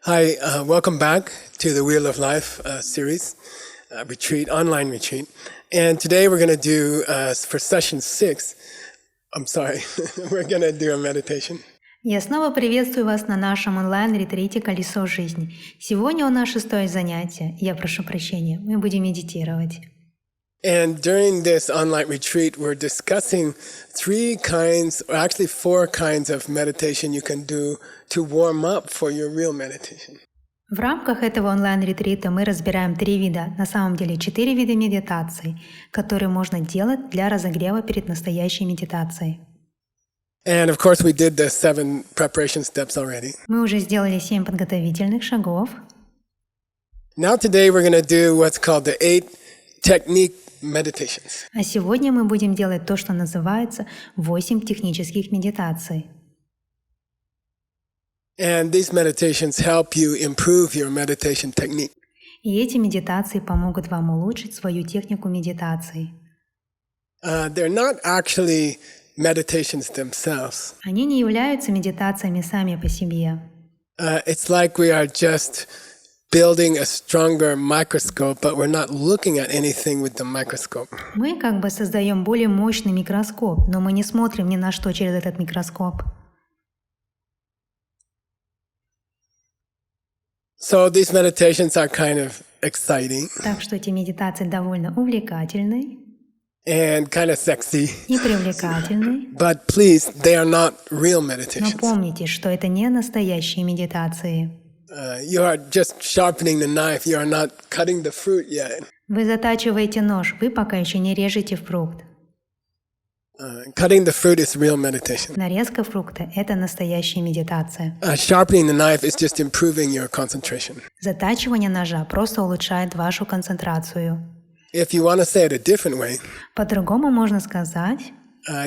Hi, welcome back to the Wheel of Life series, retreat, online retreat. And today we're going to do, for session 6, we're going to do a meditation. Я снова приветствую вас на нашем онлайн-ретрите «Колесо жизни». Сегодня у нас 6-е занятие. Я прошу прощения, мы будем медитировать. And during this online retreat, we're discussing 4 kinds of meditation you can do to warm up for your real meditation. В рамках этого онлайн-ретрита мы разбираем 3 вида, на самом деле 4 вида медитаций, которые можно делать для разогрева перед настоящей медитацией. And of course, we did the 7 preparation steps already. Мы уже сделали 7 подготовительных шагов. Now today we're going to do what's called the 8 technique meditations. А сегодня мы будем делать то, что называется 8 технических медитаций. And these meditations help you improve your meditation technique. И эти медитации помогут вам улучшить свою технику медитации. They're not actually meditations themselves. Они не являются медитациями сами по себе. It's like we are just building a stronger microscope, but we're not looking at anything with the microscope. Мы как бы создаем более мощный микроскоп, но мы не смотрим ни на что через этот микроскоп. So these meditations are kind of exciting Так что эти медитации довольно увлекательны and kind of sexy, и привлекательны. but please, they are not real Но meditations. помните, что это не настоящие медитации. You are just sharpening the knife. You are not cutting the fruit yet. Вы затачиваете нож, вы пока еще не режете фрукт. Cutting the fruit is real meditation. Нарезка фрукта – это настоящая медитация. Sharpening the knife is just improving your concentration. Затачивание ножа просто улучшает вашу концентрацию. If you want to say it a different way, По-другому можно сказать,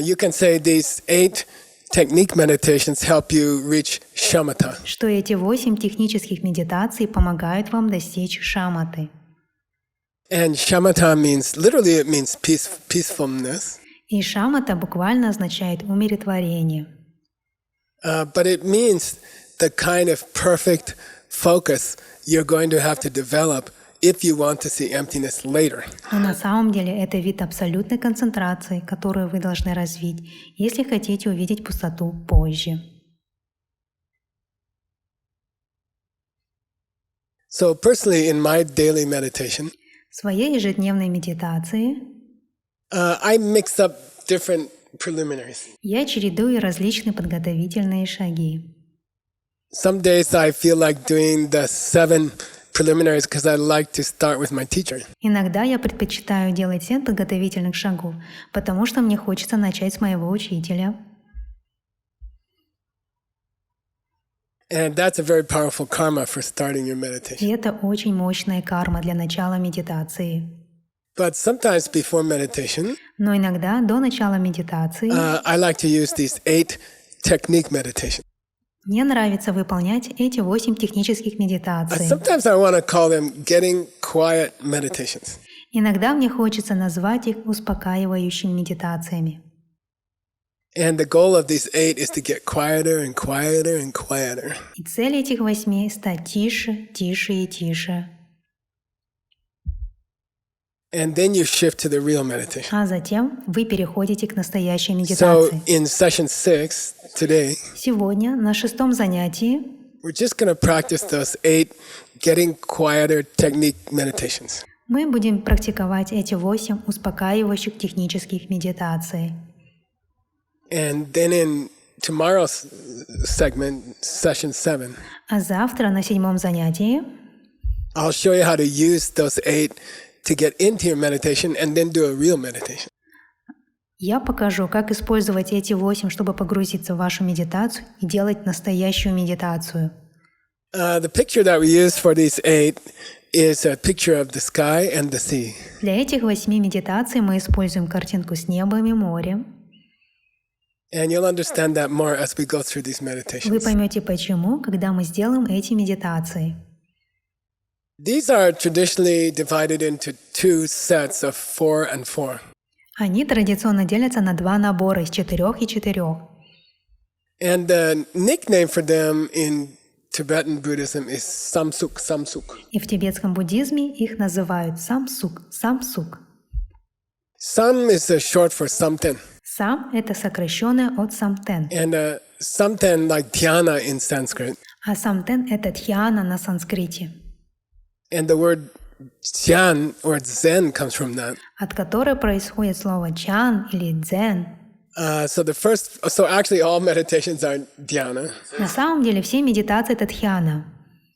you can say these 8 technique meditations help you reach shamatha. что эти 8 технических медитаций помогают вам достичь шаматы. And shamatha means, literally it means peacefulness. И шамата буквально означает умиротворение. But it means the kind of perfect focus you're going to have to develop if you want to see emptiness later. Но на самом деле это вид абсолютной концентрации, которую вы должны развить, если хотите увидеть пустоту позже. So personally, in my daily meditation, В своей ежедневной медитации I mix up different preliminaries. я чередую различные подготовительные шаги. Some days I feel like doing the 7 preliminaries because I like to start with my teacher. Иногда я предпочитаю делать 7 подготовительных шагов, потому что мне хочется начать с моего учителя. And that's a very powerful karma for starting your И meditation. это очень мощная карма для начала медитации. But sometimes before meditation, Но иногда до начала медитации I like to use these 8 technique meditations. мне нравится выполнять эти 8 технических медитаций. Sometimes I want to call them getting quiet meditations. Иногда мне хочется назвать их успокаивающими медитациями. And the goal of these 8 is to get quieter and quieter and quieter. И цель этих 8 — стать тише, тише и тише. And then you shift to the real meditation. А затем вы переходите к настоящей So медитации. in session 6 today, Сегодня на 6-м занятии we're just going to practice those 8 getting quieter technique meditations. мы будем практиковать эти 8 успокаивающих технических медитаций. And then in tomorrow's segment, session 7, А завтра на 7-м занятии I'll show you how to use those 8 to get into your meditation and then do a real meditation. я покажу, как использовать эти 8, чтобы погрузиться в вашу медитацию и делать настоящую медитацию. The picture that we use for these 8 is a picture of the sky and the sea. Для этих 8 медитаций мы используем картинку с небом и морем. And you'll understand that more as we go through these Вы meditations. поймете почему, когда мы сделаем эти медитации. These are traditionally divided into 2 sets of 4 and 4. Они традиционно делятся на 2 набора из 4 и 4. And the nickname for them in Tibetan Buddhism is samsuk, samsuk. И в тибетском буддизме их называют самсук, самсук. Sam is short for samten. Сам — это сокращенное от самтен, And samten, like dhyana in Sanskrit. а самтен — это дхьяна на санскрите, And the word dhyan or zen comes from that. от которой происходит слово чан или дзен. So actually all meditations are dhyana, На самом деле все медитации — это дхьяна,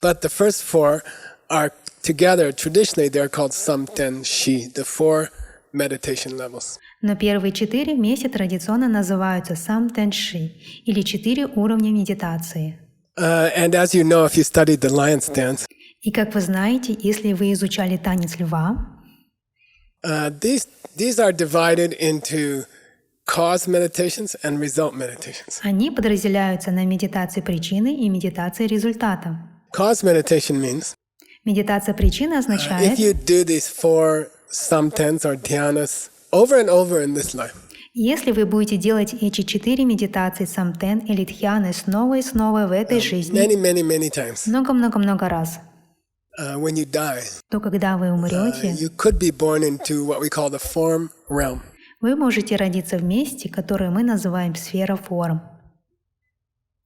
but the first four are together. Traditionally, they're called samten shi, the four meditation levels. но первые 4 вместе традиционно называются самтен-ши или 4 уровня медитации. And as you know, if you studied the lion's dance, И как вы знаете, если вы изучали танец льва, these are divided into cause meditations and result meditations. они подразделяются на медитации причины и медитации результата. Cause meditation means Медитация причины if означает, you do these four samtens or dhyanas over and over in this life, если вы будете делать эти 4 медитации самтен или дхьяны снова и снова в этой жизни, many times, много-много-много раз, when you die, то когда вы умрете, you could be born into what we call the form realm. вы можете родиться в месте, которое мы называем сфера форм.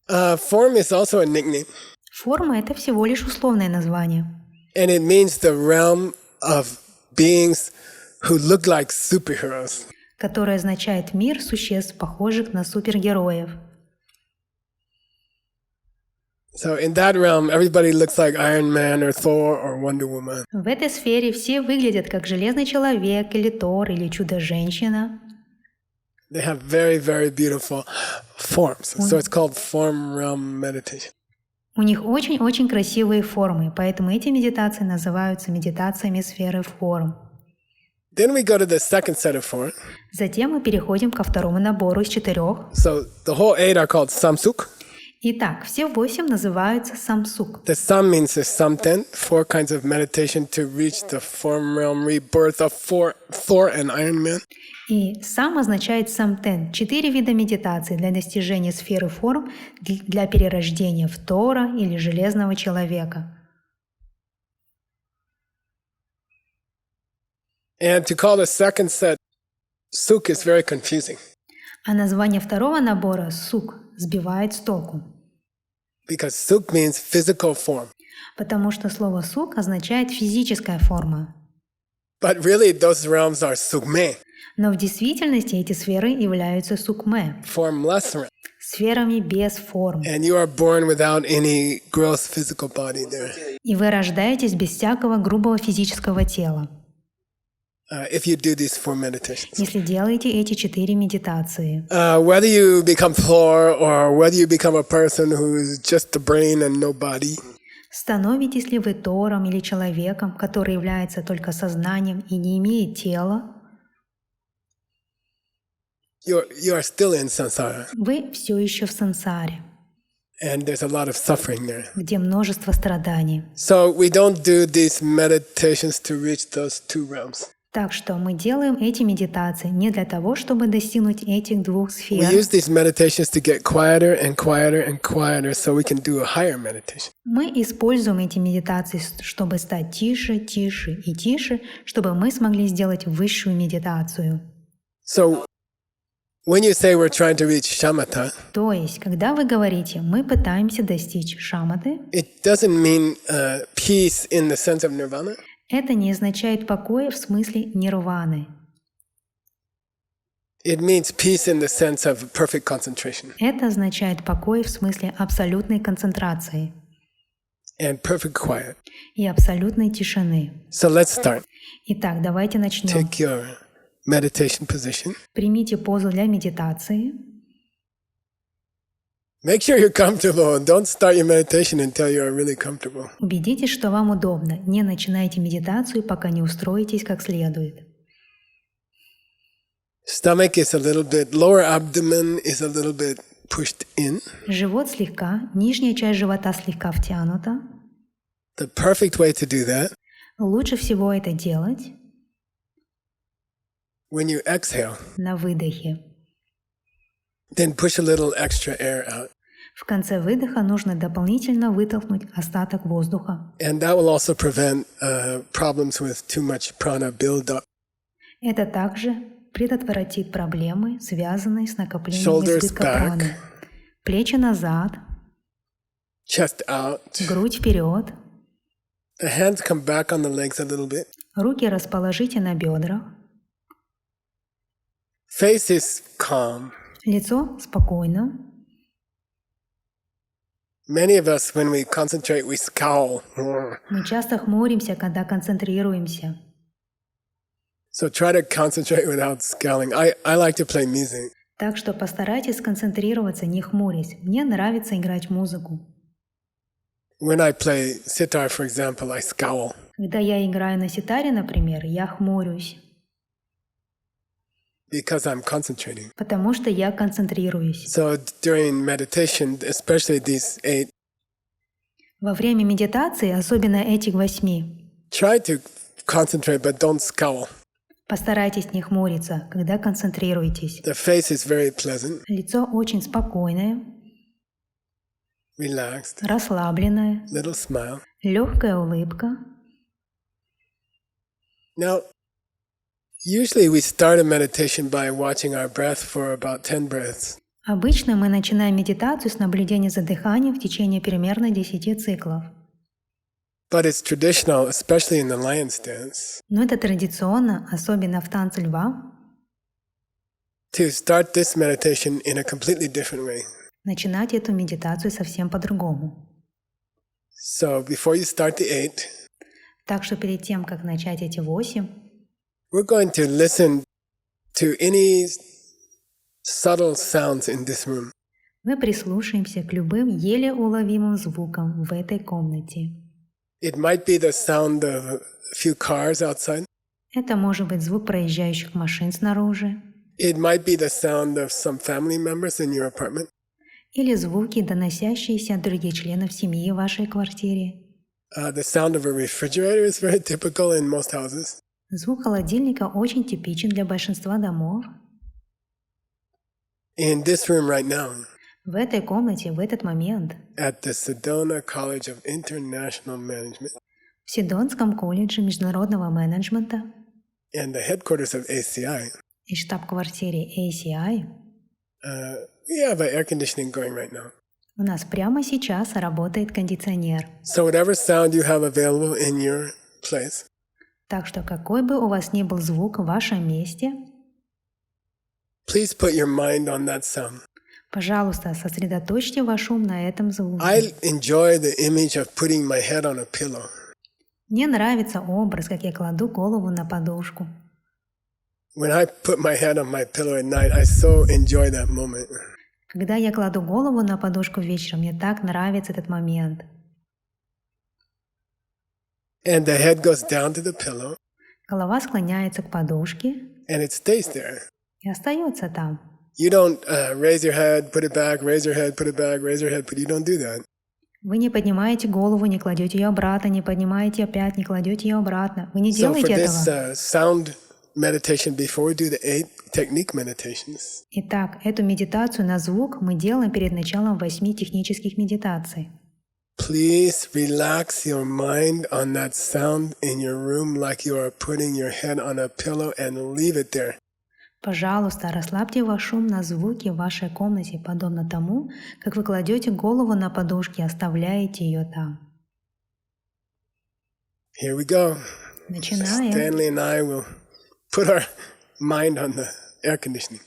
Form is also a nickname, Форма — это всего лишь условное название, and it means the realm of beings who look like superheroes. которое означает мир существ, похожих на супергероев. So in that realm, everybody looks like Iron Man or Thor or Wonder Woman. В этой сфере все выглядят как Железный человек или Тор или Чудо-женщина. They have very beautiful forms. So it's called form realm meditation. У них очень-очень красивые формы, поэтому эти медитации называются медитациями сферы форм. Then we go to the second set of four. Затем мы переходим ко второму набору из 4. So the whole 8 are called samsuk. Итак, все 8 называются самсук. The sam means the samten, 4 kinds of meditation to reach the form realm rebirth of Thor and Iron Man. И сам означает самтен — 4 вида медитации для достижения сферы форм для перерождения в Тора или Железного человека. And to call the second set suk is very confusing А название второго набора «сук» сбивает с толку, because suk means physical form. потому что слово «сук» означает «физическая форма». But really those realms are sukme, Но в действительности эти сферы являются сукме, formless realm. сферами без форм. And you are born without any gross physical body there. И вы рождаетесь без всякого грубого физического тела, If you do these 4 meditations. если делаете эти 4 медитации. Whether you become Thor or whether you become a person who is just a brain and no body, Становитесь ли вы Тором или человеком, который является только сознанием и не имеет тела, you are still in samsara, вы все еще в сансаре, and there's a lot of suffering there. где множество страданий. So we don't do these meditations to reach those 2 realms. Так что мы делаем эти медитации не для того, чтобы достигнуть этих 2 We сфер. use these meditations to get quieter and quieter and quieter so we can do a higher meditation. Мы используем эти медитации, чтобы стать тише, тише и тише, чтобы мы смогли сделать высшую медитацию. So when you say we're trying to reach shamatha, То есть, когда вы говорите «мы пытаемся достичь шаматы», it doesn't mean peace in the sense of nirvana. это не означает покоя в смысле нирваны. It means peace in the sense of perfect concentration Это означает покой в смысле абсолютной концентрации and perfect quiet. и абсолютной тишины. So let's start. Итак, давайте начнем. Take your meditation position. Примите позу для медитации. Make sure you're comfortable and don't start your meditation until you're really comfortable. Убедитесь, что вам удобно. Не начинайте медитацию, пока не устроитесь как следует. Stomach is a little bit, lower abdomen is a little bit pushed in. Живот слегка, нижняя часть живота слегка втянута. The perfect way to do that, Лучше всего это делать when you exhale, на выдохе. then push a little extra air out. В конце выдоха нужно дополнительно вытолкнуть остаток воздуха. And that will also prevent problems with too much prana buildup. Это также предотвратит проблемы, связанные с накоплением Shoulders избытка back. праны. Плечи назад, Chest out. грудь вперед, The hands come back on the legs a little bit. руки расположите на бедрах, Face is calm. лицо спокойно. Many of us, when we concentrate, we scowl. Мы часто хмуримся, когда концентрируемся. So try to concentrate without scowling. I like to play music. Так что постарайтесь сконцентрироваться, не хмурясь. Мне нравится играть музыку. When I play sitar, for example, I scowl. Когда я играю на ситаре, например, я хмурюсь, Because I'm concentrating. потому что я концентрируюсь. So during meditation, especially these 8, Во время медитации, особенно этих 8, try to concentrate, but don't scowl. постарайтесь не хмуриться, когда концентрируетесь. The face is very pleasant, Лицо очень спокойное, relaxed, расслабленное, little smile. легкая улыбка. Now, usually we start a meditation by watching our breath for about 10 breaths. Обычно мы начинаем медитацию с наблюдения за дыханием в течение примерно 10 циклов. But it's traditional, especially in the lion's dance, Но это традиционно, особенно в танце льва, to start this meditation in a completely different way. начинать эту медитацию совсем по-другому. So before you start the 8, Так что перед тем, как начать эти 8, we're going to listen to any subtle sounds in this room. мы прислушаемся к любым еле уловимым звукам в этой комнате. It might be the sound of a few cars outside. Это может быть звук проезжающих машин снаружи, It might be the sound of some family members in your apartment. или звуки, доносящиеся от других членов семьи в вашей квартире. The sound of a refrigerator is very typical in most houses. Звук холодильника очень типичен для большинства домов. In this room right now, В этой комнате, в этот момент, at the Sedona College of International Management в Сидонском колледже международного менеджмента and the headquarters of ACI, и штаб-квартире ACI, we have air conditioning going right now. у нас прямо сейчас работает кондиционер. So whatever sound you have available in your place, Так что какой бы у вас ни был звук в вашем месте, please put your mind on that sound. пожалуйста, сосредоточьте ваш ум на этом звуке. I enjoy the image of putting my head on a pillow. Мне нравится образ, как я кладу голову на подушку. When I put my head on my pillow at night, I so enjoy that moment. Когда я кладу голову на подушку вечером, мне так нравится этот момент. And the head goes down to the pillow, Голова склоняется к подушке and it stays there. и остается там. You don't raise your head, put it back, raise your head, put it back, raise your head, but you don't do that. Вы не поднимаете голову, не кладете ее обратно, не поднимаете опять, не кладете ее обратно. Вы не So for делаете this этого. sound meditation, before we do the 8 technique meditations, Итак, эту медитацию на звук мы делаем перед началом 8 технических медитаций. please relax your mind on that sound in your room like you are putting your head on a pillow and leave it there. Пожалуйста, расслабьте ваш ум на звуки в вашей комнате, подобно тому, как вы кладете голову на подушки и оставляете ее там. Here we go. Начинаем. Stanley and I will put our mind on the air conditioning.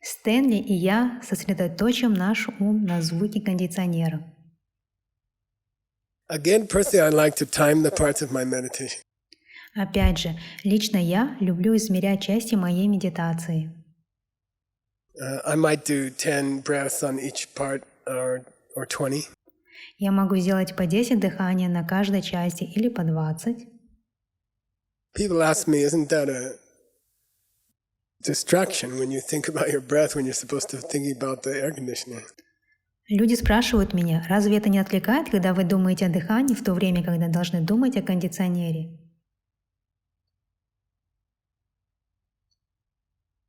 Стэнли и я сосредоточим наш ум на звуке кондиционера. Again, personally, I like to time the parts of my meditation. Опять же, лично я люблю измерять части моей медитации. I might do 10 breaths on each part or 20. Я могу сделать по 10 дыханий на каждой части или по 20. People ask me, isn't that a distraction when you think about your breath when you're supposed to think about the air conditioning? Люди спрашивают меня, разве это не отвлекает, когда вы думаете о дыхании в то время, когда должны думать о кондиционере?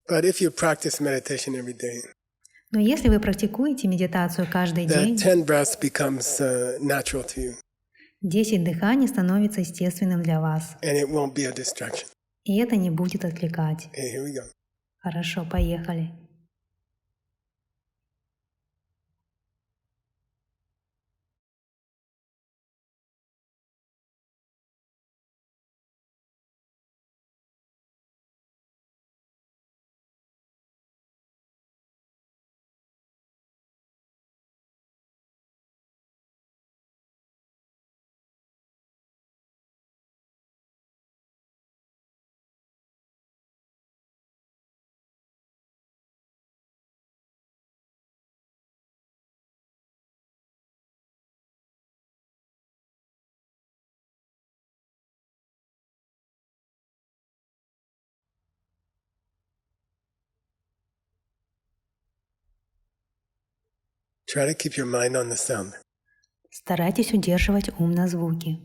But if you practice meditation every day, Но если вы практикуете медитацию каждый that день, 10 breaths becomes natural to you, 10 дыханий становится естественным для вас. and it won't be a distraction. И это не будет отвлекать. Okay, here we go. Хорошо, поехали. Try to keep your mind on the sound. Старайтесь удерживать ум на звуке.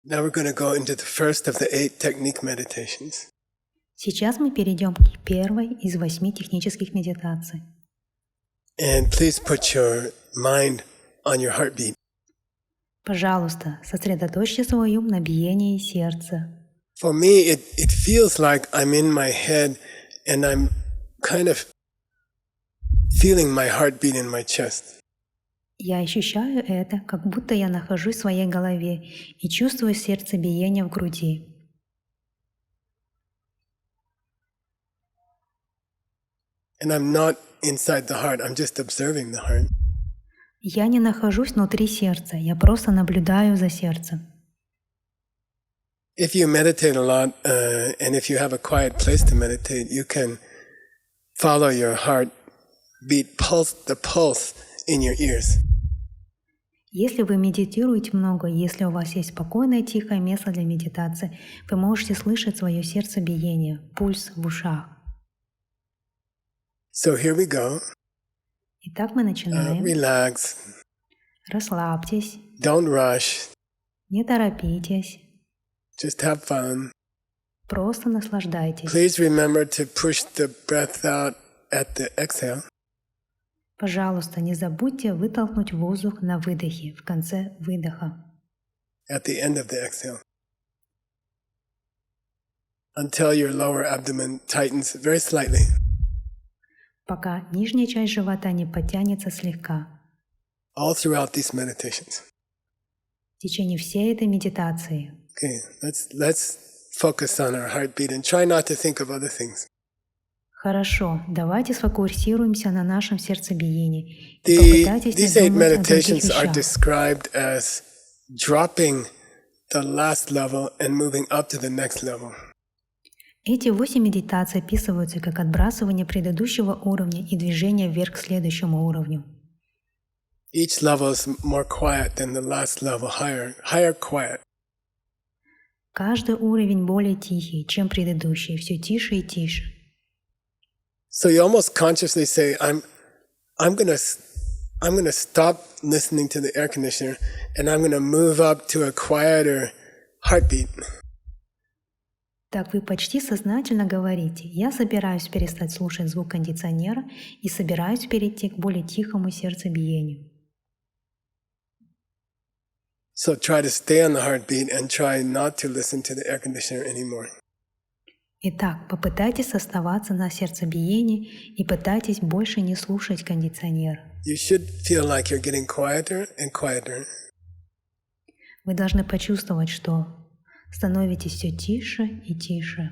Now we're going to go into the first of the 8 technique meditations. Сейчас мы перейдем к первой из 8 технических медитаций. And please put your mind on your heartbeat. Пожалуйста, сосредоточьте свой ум на биении сердца. For me, it feels like I'm in my head and I'm kind of feeling my heartbeat in my chest. Я ощущаю это, как будто я нахожусь в своей голове и чувствую сердцебиение в груди. And I'm not inside the heart, I'm just observing the heart. Я не нахожусь внутри сердца, я просто наблюдаю за сердцем. If you meditate a lot, and if you have a quiet place to meditate, you can follow your heart beat, the pulse in your ears. Если вы медитируете много, если у вас есть спокойное, тихое место для медитации, вы можете слышать свое сердцебиение, пульс в ушах. So here we go. Итак, мы начинаем. Relax. Расслабьтесь, Don't rush. не торопитесь, Just have fun. просто наслаждайтесь. Please remember to push the breath out at the exhale. Пожалуйста, не забудьте вытолкнуть воздух на выдохе, в конце выдоха. At the end of the exhale. Until your lower abdomen tightens very slightly. Пока нижняя часть живота не подтянется слегка. All throughout these meditations. В течение всей этой медитации. Okay, let's focus on our heartbeat and try not to think of other things. Хорошо, давайте сфокусируемся на нашем сердцебиении и попытайтесь These не 8 думать о других meditations are вещах. described as dropping the last level and moving up to the next level. Эти 8 медитаций описываются как отбрасывание предыдущего уровня и движение вверх к следующему уровню. Each level is more quiet than the last level, higher quiet. Каждый уровень более тихий, чем предыдущий, все тише и тише. So you almost consciously say, I'm gonna stop listening to the air conditioner and I'm gonna move up to a quieter heartbeat. Так вы почти сознательно говорите: «Я собираюсь перестать слушать звук кондиционера и собираюсь перейти к более тихому сердцебиению». So try to stay on the heartbeat and try not to listen to the air conditioner anymore. Итак, попытайтесь оставаться на сердцебиении и пытайтесь больше не слушать кондиционер. You should feel like you're getting quieter and quieter. Вы должны почувствовать, что становитесь все тише и тише.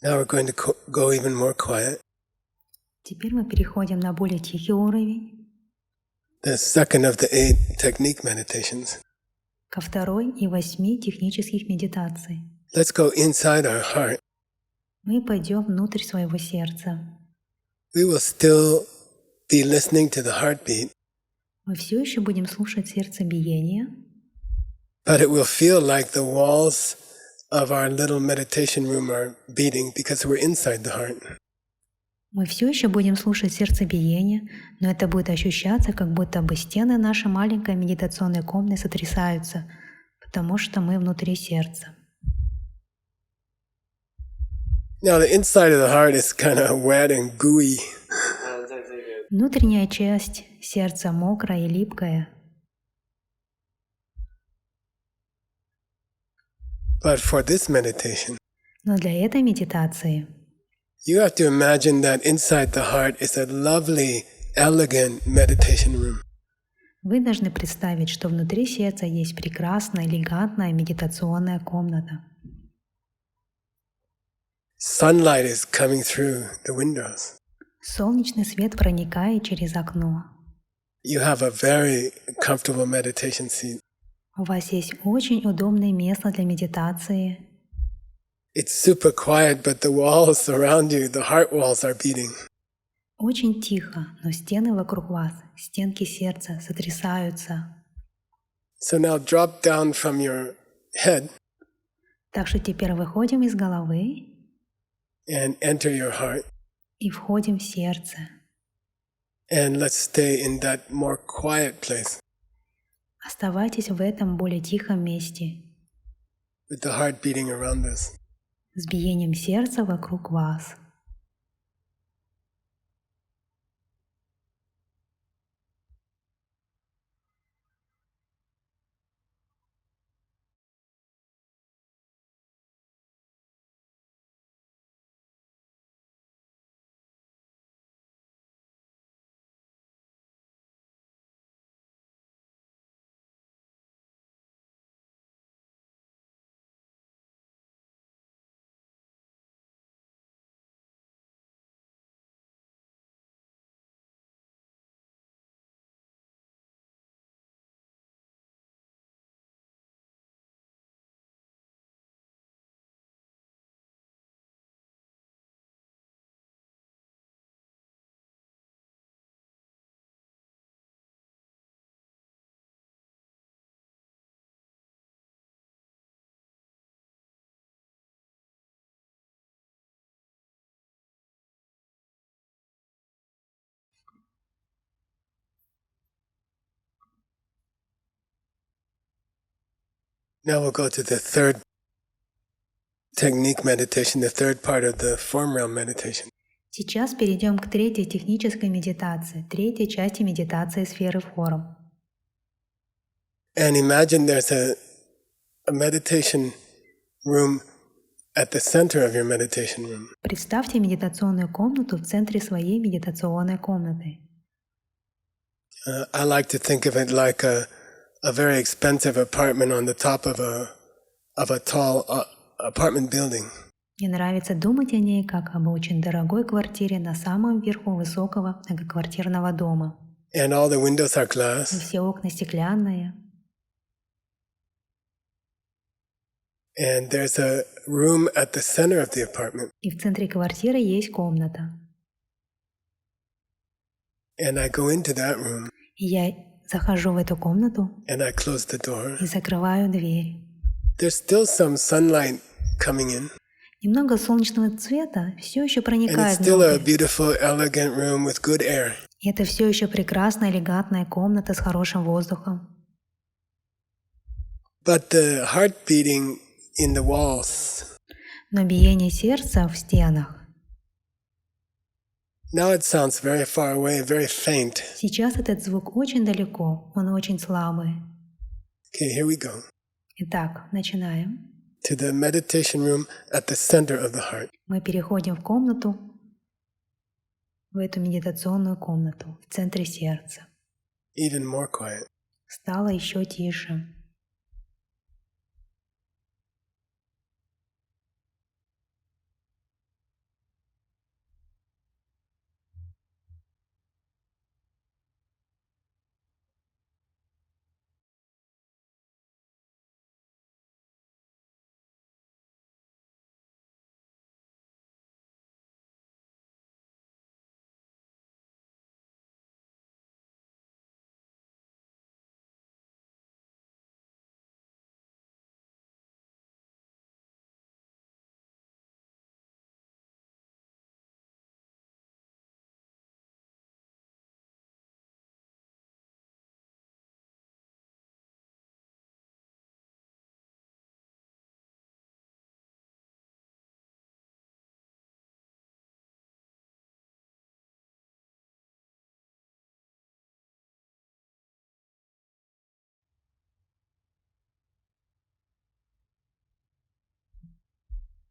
Now we're going to go even more quiet. Теперь мы переходим на более тихий уровень, The second of the 8 technique meditations. ко второй и 8 технических медитаций. Let's go inside our heart. Мы пойдем внутрь своего сердца. We will still be listening to the heartbeat, Мы все еще будем слушать сердцебиение, but it will feel like the walls of our little meditation room are beating because we're inside the heart. мы все еще будем слушать сердцебиение, но это будет ощущаться, как будто бы стены нашей маленькой медитационной комнаты сотрясаются, потому что мы внутри сердца. Now, the inside of the heart is kind of wet and gooey. Внутренняя часть сердца мокрая и липкая, But for this meditation, но для этой медитации you have to imagine that inside the heart is a lovely, elegant meditation room. вы должны представить, что внутри сердца есть прекрасная, элегантная медитационная комната. Sunlight is coming through the windows. Солнечный свет проникает через окно. You have a very comfortable meditation seat. У вас есть очень удобное место для медитации. It's super quiet, but the walls around you, the heart walls are beating. Очень тихо, но стены вокруг вас, стенки сердца сотрясаются. So now drop down from your head Так что теперь выходим из головы and enter your heart. и входим в сердце. And let's stay in that more quiet place Оставайтесь в этом более тихом месте with the heart beating around us. с биением сердца вокруг вас. Now we'll go to the third technique meditation, the third part of the form realm meditation. Сейчас перейдем к третьей технической медитации, третьей части медитации сферы форм. And imagine there's a meditation room at the center of your meditation room. Представьте медитационную комнату в центре своей медитационной комнаты. I like to think of it like a very expensive apartment on the top of a tall apartment building. Мне нравится думать о ней как об очень дорогой квартире на самом верху высокого многоквартирного дома. And all the windows are И glass. все окна стеклянные. And there's a room at the center of the apartment. И в центре квартиры есть комната. And I go into that room И я захожу в эту комнату and I close the door. и закрываю дверь. There's still some sunlight coming in. Немного солнечного цвета все еще And it's проникает still a внутрь. beautiful, elegant room with good air. И это все еще прекрасная, элегантная комната с хорошим воздухом. But the heart beating in the walls, Но биение сердца в стенах. now it sounds very far away, very faint. Сейчас этот звук очень далеко, он очень слабый. Okay, here we go. Итак, начинаем. To the meditation room at the center of the heart. Мы переходим в комнату, в эту медитационную комнату, в центре сердца. Even more quiet. Стало еще тише.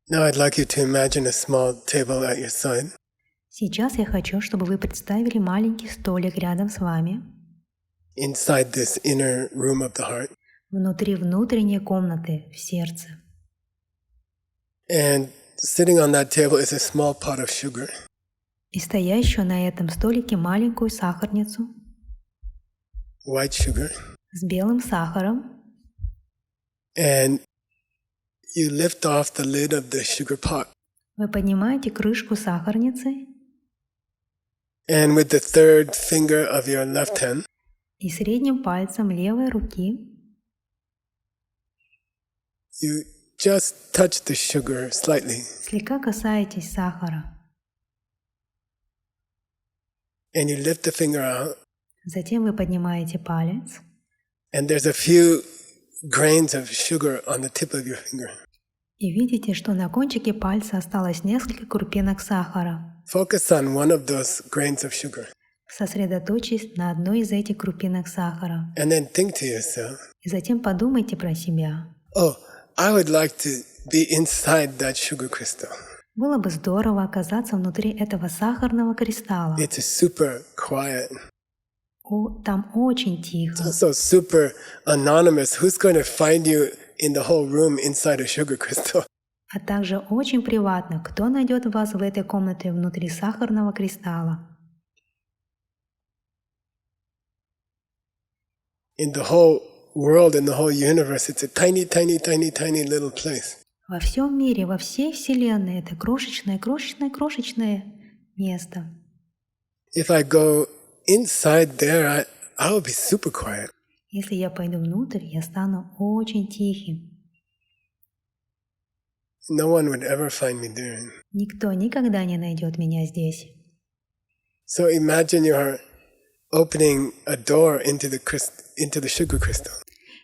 Now I'd like you to imagine a small table at your side. Сейчас я хочу, чтобы вы представили маленький столик рядом с вами, Inside this inner room of the heart. внутри внутренней комнаты в сердце. And sitting on that table is a small pot of sugar. И стоящую на этом столике маленькую сахарницу White sugar. с белым сахаром. And you lift off the lid of the sugar pot. Вы поднимаете крышку сахарницы And with the third finger of your left hand, и средним пальцем левой руки you just touch the sugar slightly. слегка касаетесь сахара. And you lift the finger out. Затем вы поднимаете палец, And there's a few grains of sugar on the tip of your finger. и видите, что на кончике пальца осталось несколько крупинок сахара. Focus on one of those grains of sugar. Сосредоточьтесь на одной из этих крупинок сахара. And then think to yourself, И затем подумайте про себя. oh, I would like to be inside that sugar crystal. Было бы здорово оказаться внутри этого сахарного кристалла. It's super quiet. Там очень It's тихо. also super anonymous. Who's going to find you in the whole room inside a sugar crystal? А также очень приватно. Кто найдет вас в этой комнате внутри сахарного кристалла? In the whole world, in the whole universe, it's a tiny, tiny, tiny, tiny little place. Во всем мире, во всей Вселенной это крошечное, крошечное, крошечное место. If I go inside there, I will be super quiet. Если я пойду внутрь, я стану очень тихим. No one would ever find me there. Никто никогда не найдет меня здесь. So imagine you're opening a door into the sugar crystal.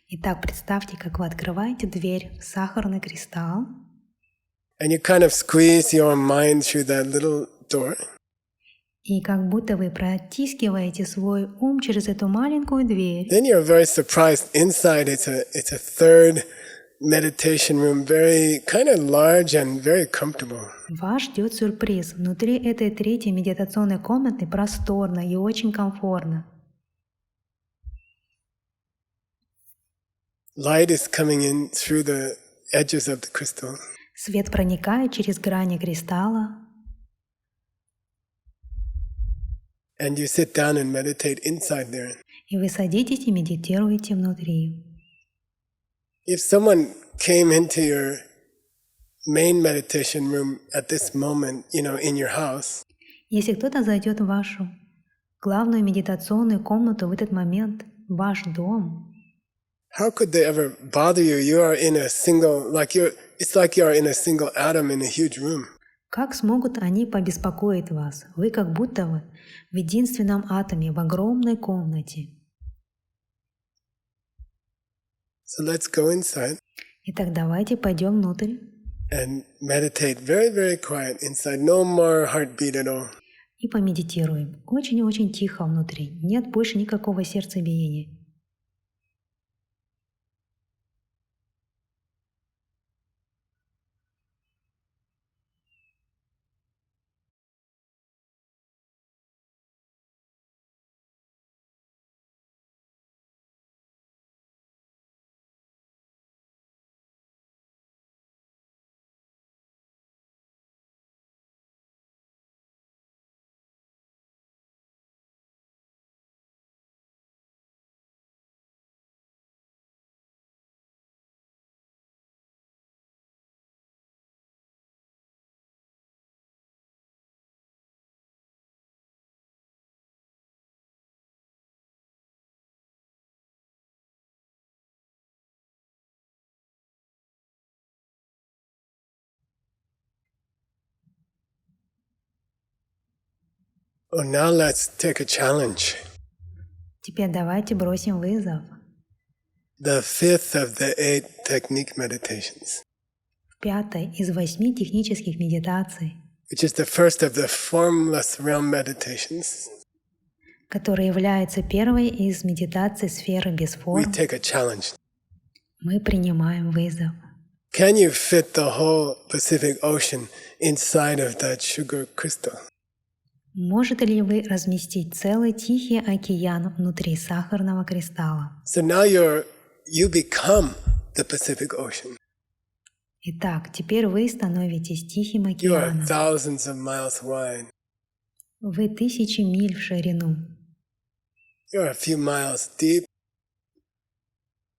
Итак, представьте, как вы открываете дверь в сахарный кристалл, and you kind of squeeze your mind through that little door. и как будто вы протискиваете свой ум через эту маленькую дверь. Then you're very surprised. Inside, it's a third meditation room, very kind of large and very comfortable. Вас ждет сюрприз. Внутри этой третьей медитационной комнаты просторно и очень комфортно. Light is coming in through the edges of the crystal. Свет проникает через грани кристалла, And you sit down and meditate inside there. и вы садитесь и медитируете внутри. If someone came into your main meditation room at this moment, in your house, Если кто-то зайдет в вашу главную медитационную комнату в этот момент, в ваш дом, how could they ever bother you? You are in a single, it's like you are in a single atom in a huge room. как смогут они побеспокоить вас? Вы как будто вы в единственном атоме, в огромной комнате. So let's go inside Итак, давайте пойдем внутрь and meditate very, very quiet inside. No more heartbeat at all. и помедитируем. Очень-очень тихо внутри. Нет больше никакого сердцебиения. Oh, now let's take a challenge. Теперь давайте бросим вызов. The fifth of the 8 technique meditations, В пятой из 8 технических медитаций, which is the first of the formless realm meditations, которая является первой из медитаций сферы без we форм, take a challenge. мы принимаем вызов. Can you fit the whole Pacific Ocean inside of that sugar crystal? Можете ли вы разместить целый Тихий океан внутри сахарного кристалла? So now you become the Pacific Ocean. Итак, теперь вы становитесь Тихим You are океаном. thousands of miles wide. Вы 1000 миль в ширину. You are a few miles deep.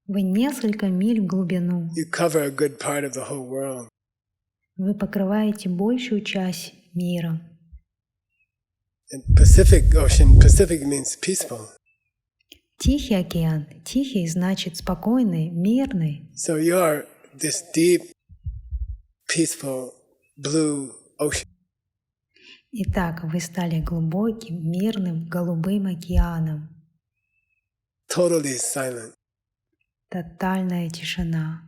Вы несколько миль в глубину. You cover a good part of the whole world. Вы покрываете большую часть мира. And Pacific Ocean, Pacific means peaceful. Тихий океан. Тихий значит спокойный, мирный. So you are this deep, peaceful blue ocean. Итак, вы стали глубоким, мирным, голубым океаном. Totally silent. Тотальная тишина.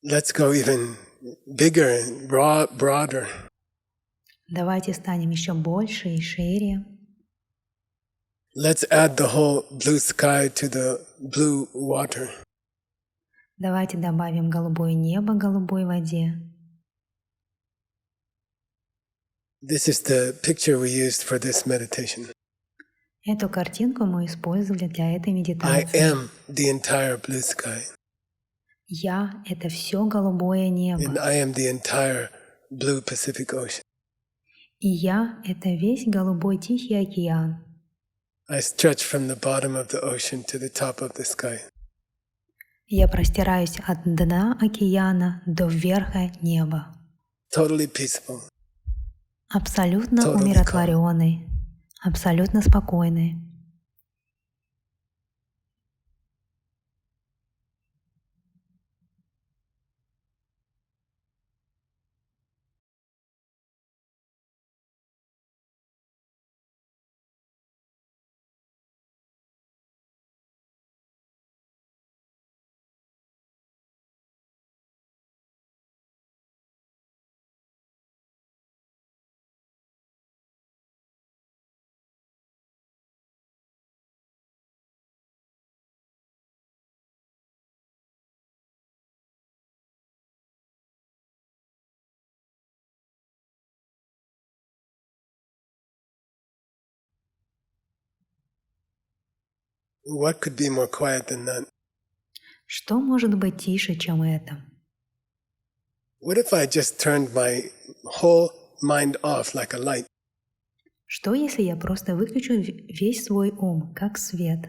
Let's go even bigger and broader. Давайте станем еще больше и шире. Let's add the whole blue sky to the blue water. Давайте добавим голубое небо голубой воде. This is the picture we used for this meditation. Эту картинку мы использовали для этой I медитации. am the entire blue sky, Я — это все голубое and небо. I am the entire blue Pacific Ocean. И я — это весь голубой Тихий океан. I stretch from the bottom of the ocean to the top of the sky. Я простираюсь от дна океана до верха неба. Totally peaceful. Абсолютно Totally умиротворенный, абсолютно спокойный. What could be more quiet than that? Что может быть тише, чем это? What if I just turned my whole mind off like a light? Что, если я просто выключу весь свой ум, как свет?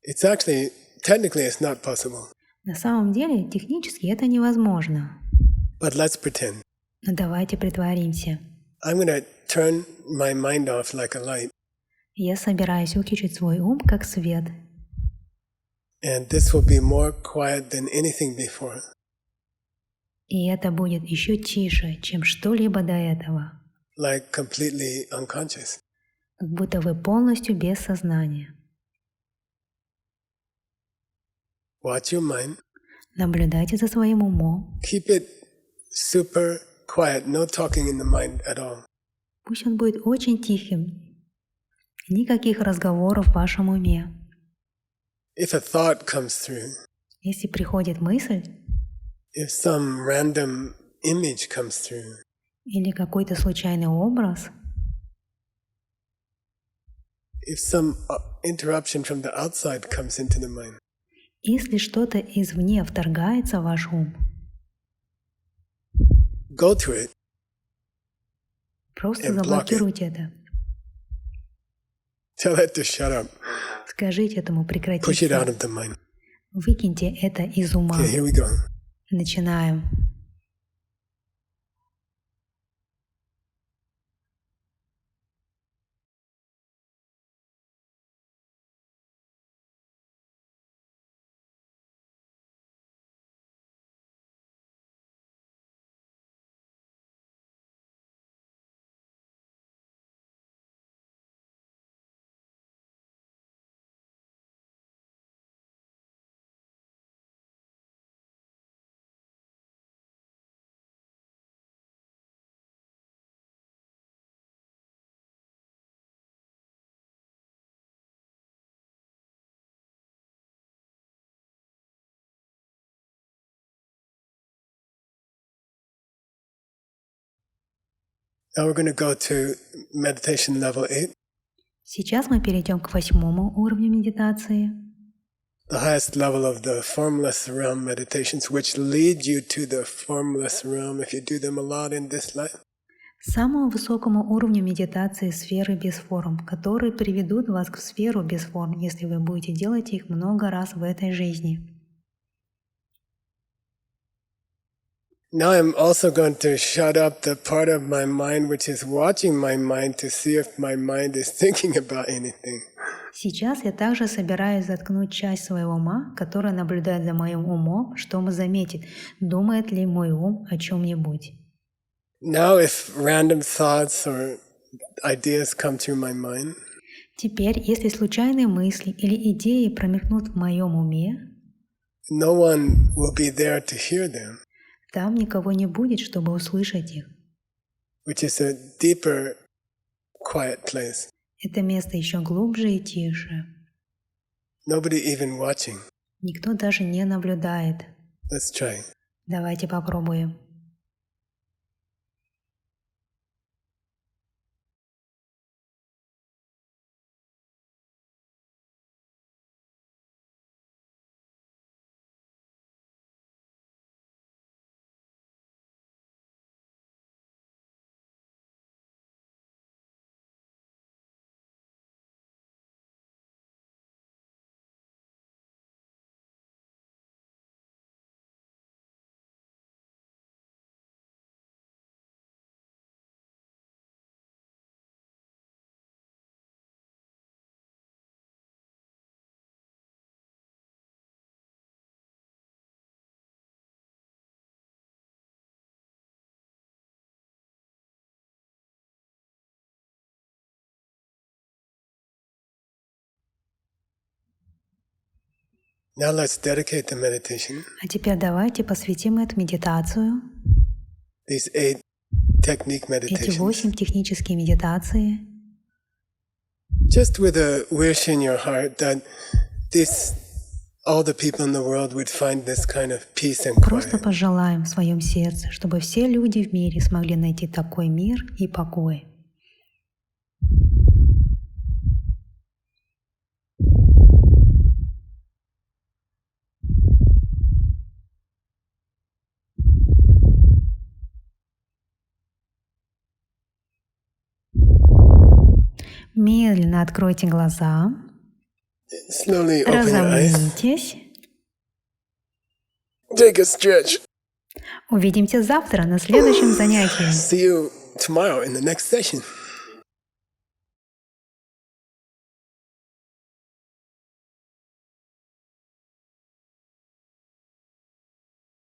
Technically, it's not possible. На самом деле, технически это невозможно. But let's pretend. Но давайте притворимся. I'm going to turn my mind off like a light. Я собираюсь выключить свой ум, как свет. And this will be more quiet than anything before. И это будет еще тише, чем что-либо до этого. Like completely unconscious. Как будто вы полностью без сознания. Watch your mind. Наблюдайте за своим умом. Keep it super quiet. No talking in the mind at all. Пусть он будет очень тихим. Никаких разговоров в вашем уме. If a thought comes through, Если приходит мысль if some random image comes through, или какой-то случайный образ, if some interruption from the outside comes into the mind, если что-то извне вторгается в ваш ум, go to it. просто And block it. заблокируйте это. Tell it to shut up. Скажите этому Push it out прекратиться. of the mind. Выкиньте это из ума. Okay, here we go. Начинаем. Now we're going to go to meditation level 8, Сейчас мы перейдем к 8-му уровню медитации. the highest level of the formless realm meditations, which lead you to the formless realm if you do them a lot in this life. Самому высокому уровню медитации сферы без форм, которые приведут вас к сферу без форм, если вы будете делать их много раз в этой жизни. Now I'm also going to shut up the part of my mind which is watching my mind to see if my mind is thinking about anything. Сейчас я также собираюсь заткнуть часть своего ума, которая наблюдает за моим умом, чтобы заметить, думает ли мой ум о чем-нибудь. Now if random thoughts or ideas come through my mind, Теперь, если случайные мысли или идеи промелькнут в моем уме, no one will be there to hear them, там никого не будет, чтобы услышать их. which is a deeper quiet place. Это место еще глубже и тише. Nobody even watching. Никто даже не наблюдает. Let's try. Давайте попробуем. Now let's dedicate the meditation, А теперь давайте посвятим эту медитацию, these 8 technique эти 8 meditations, технические медитации, just with a wish in your heart that all the people in the world would find this kind of peace and просто quiet. пожелаем в своем сердце, чтобы все люди в мире смогли найти такой мир и покой. Медленно откройте глаза, Slowly open your eyes. разомнитесь. Take a stretch. Увидимся завтра на следующем занятии. See you tomorrow in the next session.